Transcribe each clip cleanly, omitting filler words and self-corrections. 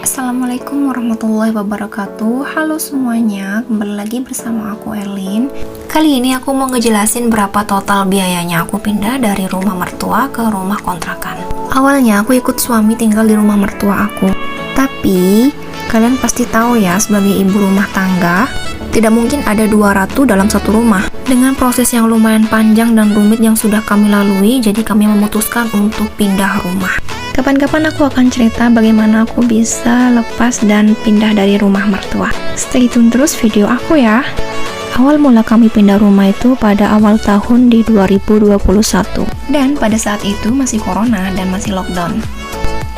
Assalamualaikum warahmatullahi wabarakatuh. Halo semuanya, kembali lagi bersama aku Erlin. Kali ini aku mau ngejelasin berapa total biayanya aku pindah dari rumah mertua ke rumah kontrakan. Awalnya aku ikut suami tinggal di rumah mertua aku. Tapi kalian pasti tahu ya, sebagai ibu rumah tangga tidak mungkin ada dua ratu dalam satu rumah. Dengan proses yang lumayan panjang dan rumit yang sudah kami lalui, jadi kami memutuskan untuk pindah rumah. Kapan-kapan aku akan cerita bagaimana aku bisa lepas dan pindah dari rumah mertua. Stay tune terus video aku ya. Awal mula kami pindah rumah itu pada awal tahun di 2021. Dan pada saat itu masih corona dan masih lockdown.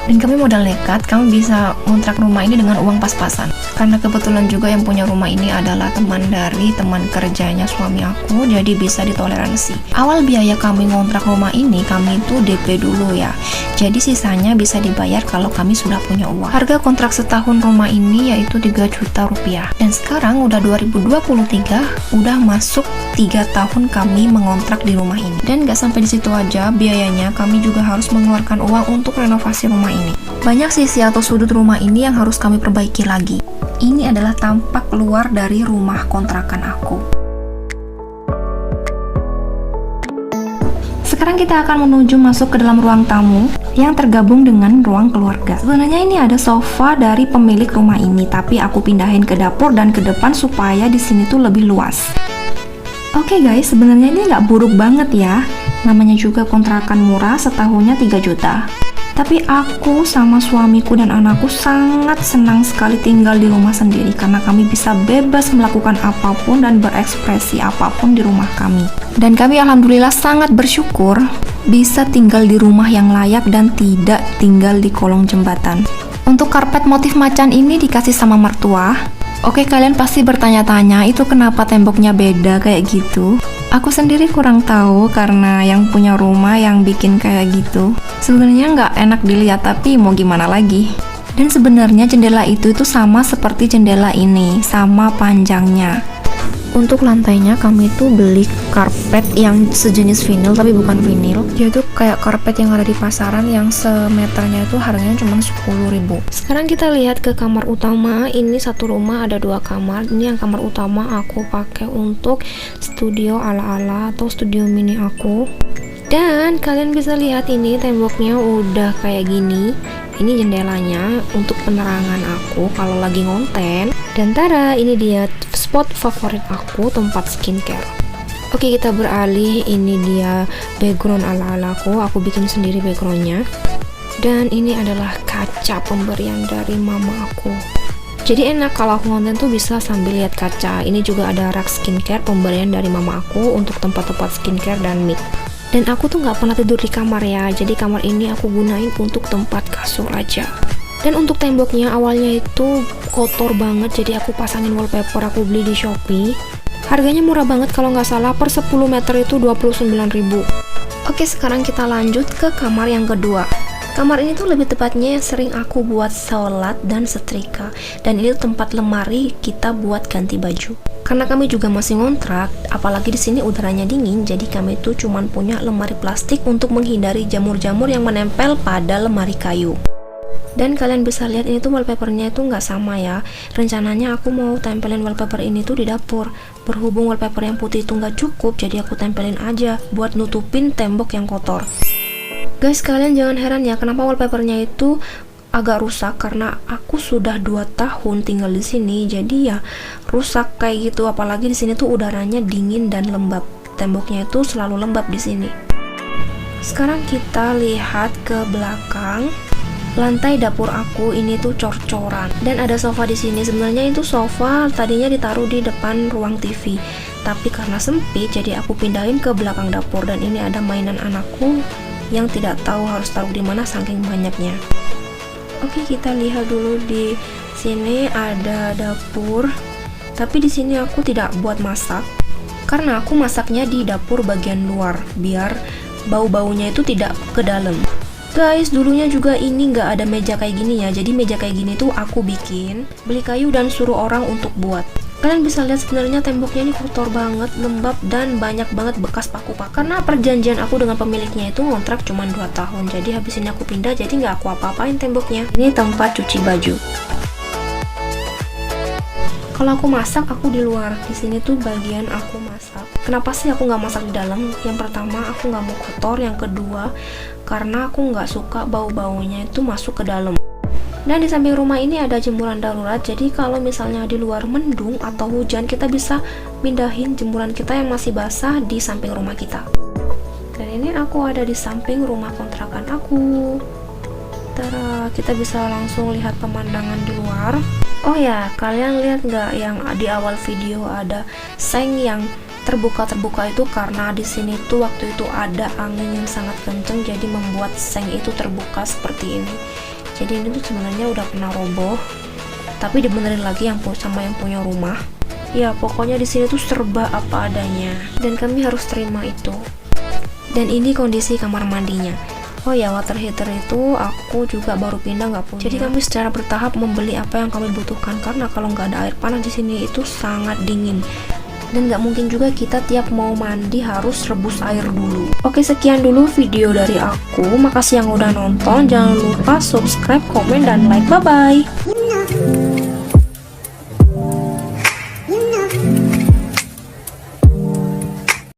Dan kami modal nekat, kami bisa ngontrak rumah ini dengan uang pas-pasan. Karena kebetulan juga yang punya rumah ini adalah teman dari teman kerjanya suami aku, jadi bisa ditoleransi. Awal biaya kami ngontrak rumah ini, kami itu DP dulu ya. Jadi sisanya bisa dibayar kalau kami sudah punya uang. Harga kontrak setahun rumah ini yaitu 3 juta rupiah. Dan sekarang udah 2023, udah masuk 3 tahun kami mengontrak di rumah ini. Dan gak sampai di situ aja, biayanya kami juga harus mengeluarkan uang untuk renovasi rumah ini. Banyak sisi atau sudut rumah ini yang harus kami perbaiki lagi. Ini adalah tampak luar dari rumah kontrakan aku. Sekarang kita akan menuju masuk ke dalam ruang tamu yang tergabung dengan ruang keluarga. Sebenarnya ini ada sofa dari pemilik rumah ini, tapi aku pindahin ke dapur dan ke depan supaya di sini tuh lebih luas. Oke guys, sebenarnya ini nggak buruk banget ya. Namanya juga kontrakan murah, setahunnya 3 juta. Tapi aku sama suamiku dan anakku sangat senang sekali tinggal di rumah sendiri karena kami bisa bebas melakukan apapun dan berekspresi apapun di rumah kami. Dan kami alhamdulillah sangat bersyukur bisa tinggal di rumah yang layak dan tidak tinggal di kolong jembatan. Untuk karpet motif macan ini dikasih sama mertua. Oke, kalian pasti bertanya-tanya itu kenapa temboknya beda kayak gitu. Aku sendiri kurang tahu karena yang punya rumah yang bikin kayak gitu. Sebenarnya nggak enak dilihat, tapi mau gimana lagi. Dan sebenarnya jendela itu sama seperti jendela ini, sama panjangnya. Untuk lantainya kami tuh beli karpet yang sejenis vinil tapi bukan vinil. Yaitu kayak karpet yang ada di pasaran yang semeternya itu harganya cuma 10.000. Sekarang kita lihat ke kamar utama. Ini satu rumah ada 2 kamar. Ini yang kamar utama aku pakai untuk studio ala-ala atau studio mini aku. Dan kalian bisa lihat ini temboknya udah kayak gini. Ini jendelanya untuk penerangan aku kalau lagi ngonten. Dan tada, ini dia spot favorit aku, tempat skincare. Oke, kita beralih. Ini dia background ala-ala aku bikin sendiri backgroundnya. Dan ini adalah kaca pemberian dari mama aku. Jadi enak kalau aku ngonten tuh bisa sambil lihat kaca. Ini juga ada rak skincare pemberian dari mama aku untuk tempat-tempat skincare dan mic. Dan aku tuh nggak pernah tidur di kamar ya, jadi kamar ini aku gunain untuk tempat kasur aja. Dan untuk temboknya awalnya itu kotor banget, jadi aku pasangin wallpaper aku beli di Shopee. Harganya murah banget kalau nggak salah, per 10 meter itu 29.000. Oke, sekarang kita lanjut ke kamar yang kedua. Kamar ini tuh lebih tepatnya yang sering aku buat sholat dan setrika. Dan ini tempat lemari kita buat ganti baju. Karena kami juga masih ngontrak, apalagi di sini udaranya dingin, jadi kami tuh cuman punya lemari plastik untuk menghindari jamur-jamur yang menempel pada lemari kayu. Dan kalian bisa lihat ini tuh wallpapernya itu nggak sama ya. Rencananya aku mau tempelin wallpaper ini tuh di dapur. Berhubung wallpaper yang putih itu nggak cukup, jadi aku tempelin aja buat nutupin tembok yang kotor. Guys, kalian jangan heran ya kenapa wallpapernya itu agak rusak, karena aku sudah 2 tahun tinggal di sini, jadi ya rusak kayak gitu. Apalagi di sini tuh udaranya dingin dan lembab. Temboknya itu selalu lembab di sini. Sekarang kita lihat ke belakang. Lantai dapur aku ini tuh cor-coran dan ada sofa di sini. Sebenarnya itu sofa tadinya ditaruh di depan ruang TV, tapi karena sempit jadi aku pindahin ke belakang dapur. Dan ini ada mainan anakku yang tidak tahu harus taruh di mana saking banyaknya. Oke, kita lihat dulu di sini ada dapur. Tapi di sini aku tidak buat masak karena aku masaknya di dapur bagian luar biar bau-baunya itu tidak ke dalam. Guys, dulunya juga ini nggak ada meja kayak gini ya. Jadi meja kayak gini tuh aku bikin, beli kayu dan suruh orang untuk buat. Kalian bisa lihat sebenarnya temboknya ini kotor banget, lembab, dan banyak banget bekas paku-paku. Karena perjanjian aku dengan pemiliknya itu ngontrak cuma 2 tahun, jadi habis ini aku pindah, jadi nggak aku apa-apain temboknya. Ini tempat cuci baju. Kalau aku masak, aku di luar. Di sini tuh bagian aku masak. Kenapa sih aku nggak masak di dalam? Yang pertama, aku nggak mau kotor. Yang kedua, karena aku nggak suka bau-baunya itu masuk ke dalam. Dan di samping rumah ini ada jemuran darurat, jadi kalau misalnya di luar mendung atau hujan, kita bisa pindahin jemuran kita yang masih basah di samping rumah kita. Dan ini aku ada di samping rumah kontrakan aku. Tara, kita bisa langsung lihat pemandangan di luar. Oh ya, kalian lihat nggak yang di awal video ada seng yang terbuka itu karena di sini tuh waktu itu ada angin yang sangat kenceng, jadi membuat seng itu terbuka seperti ini. Jadi ini tuh sebenarnya udah pernah roboh, tapi dibenerin lagi sama yang punya rumah. Ya pokoknya di sini tuh serba apa adanya, dan kami harus terima itu. Dan ini kondisi kamar mandinya. Oh ya, water heater itu aku juga baru pindah, nggak punya. Jadi kami secara bertahap membeli apa yang kami butuhkan, karena kalau nggak ada air panas di sini itu sangat dingin. Dan nggak mungkin juga kita tiap mau mandi harus rebus air dulu. Oke, sekian dulu video dari aku. Makasih yang udah nonton. Jangan lupa subscribe, komen, dan like. Bye-bye.